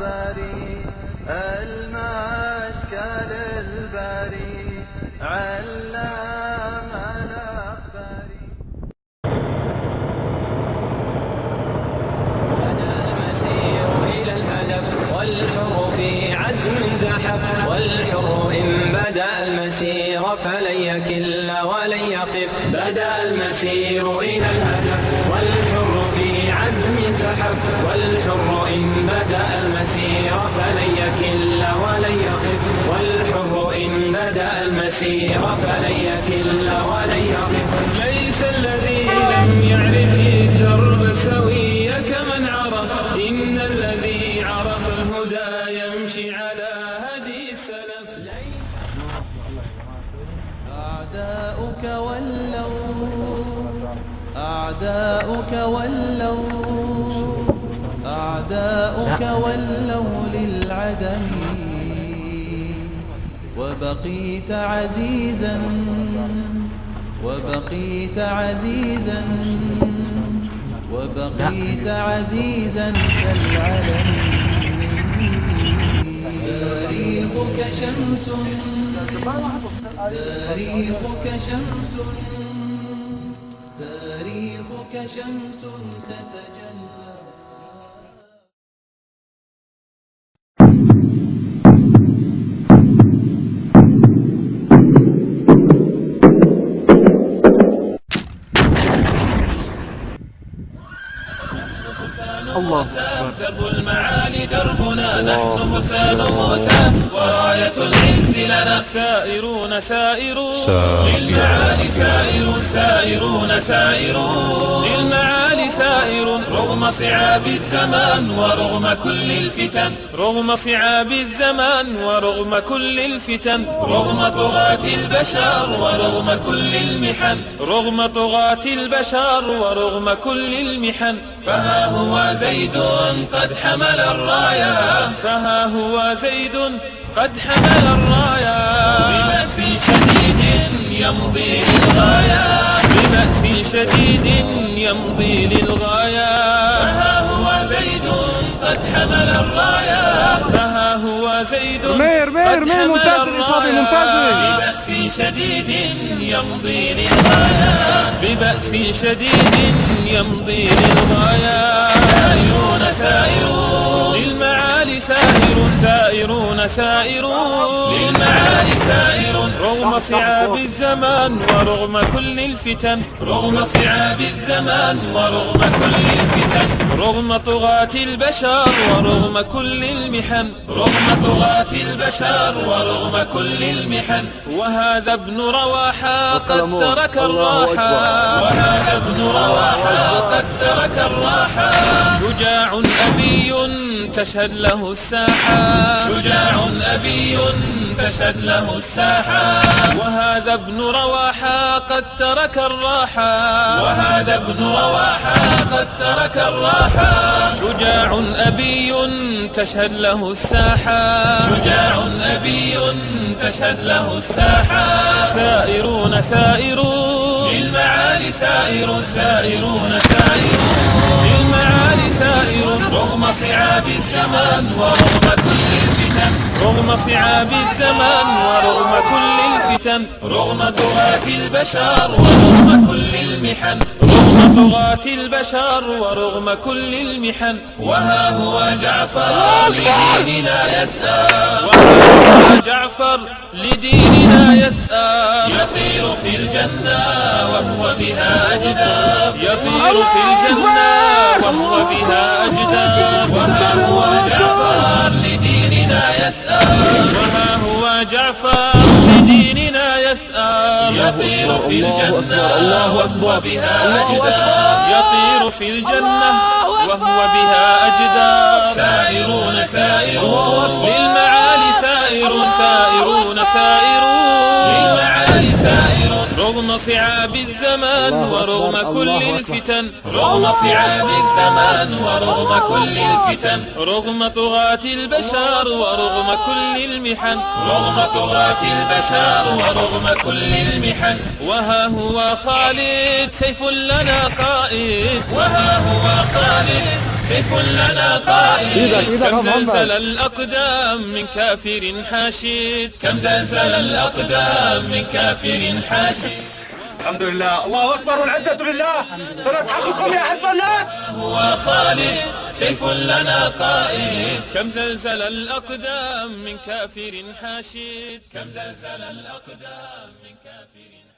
باري المشكل الباري علام الأخبار. بدا المسير إلى الهدف والحر في عزم زحف، والحر إن بدا المسير فلن يكل ولن يقف. بدا المسير إلى الهدف والحر في عزم زحف، والحر إن بدا المسير فلن يكل ولن يقف. والحر إن بدا المسير فلن يكل ولن يقف. ليس الذي لم يعرف الدرب سوي كمن عرف، إن الذي عرف الهدى يمشي على هدي السلف. أعداؤك ولوا للعدم، وبقيت عزيزا كالعلم. تاريخك شمس تتجلى. الله درب المعالي دربنا، نحن فرسان موتى وراية العز لنا. سائرون للمعالي سائرون للمعالي سائرون، رغم صعاب الزمان ورغم كل الفتن. رغم صعاب الزمان ورغم كل الفتن، رغم طغاة البشر ورغم كل المحن. رغم طغاة البشر ورغم كل المحن. فها هو زيد قد حمل الراية، فها هو زيد قد حمل الراية. ببأس شديد يمضي للغاية، ببأس شديد يمضي للغاية. فها هو زيد قد حمل الراية، فها هو زيد قد حمل الراية. ببأس شديد يمضي للغاية، ببأس شديد يمضي للغاية. سائرون للمعالي سائرون للمعالي سائرون، رغم صعاب الزمان ورغم كل الفتن. رغم صعاب الزمان ورغم كل الفتن، رغم طغاة البشر ورغم كل المحن. رغم طغاة البشر ورغم كل المحن. وهذا ابن رواحة قد ترك الراحة، وهذا ابن رواحة قد ترك الراحة. شجاع أبي تشهد له الساحة، شجاع أبي تشهد له الساحة. وهذا ابن رواحة قد ترك الراحة، وهذا ابن رواحة قد ترك الراحة. شجاع أبي تشهد له الساحة، شجاع أبي تشهد له الساحة. سائرون للمعالي سائرون للمعالي سائرون، رغم صعاب الزمان ورغم كل الفتن. رغم صعاب الزمان ورغم كل الفتن، رغم طغاة البشر ورغم كل المحن. رغم طغاة البشر ورغم كل المحن. وها هو جعفر لديننا يسعى، وها هو جعفر لديننا يسعى. يطير في الجنة وهو بها أجداب، يطير في الجنة وهو بها أجداب. وها هو جعفر لديننا يسعى، وها هو جعفر لديننا يسعى. يطير في الجنة وهو بها أجداب، يطير في الجنة وهو بها أجداب. سائرون للمعالي سائرون للمعالي سائرون، رغم صعاب الزمان ورغم كل الفتن. رغم صعاب الزمان ورغم كل الفتن، رغم طغاة البشر ورغم كل المحن. رغم طغاة البشر ورغم كل المحن. وها هو خالد سيف لنا قائد، وها هو خالد سيف لنا قائد. إيدك كم محمد. زلزل الأقدام من كافر حاشد، كم زلزل الأقدام من كافر حاشد. الحمد لله، الله أكبر والعزة لله، سنسحقكم يا حزب الله. هو خالد سيف لنا قائد، كم زلزل الأقدام من كافر حاشد، كم زلزل الأقدام من كافر حاشد.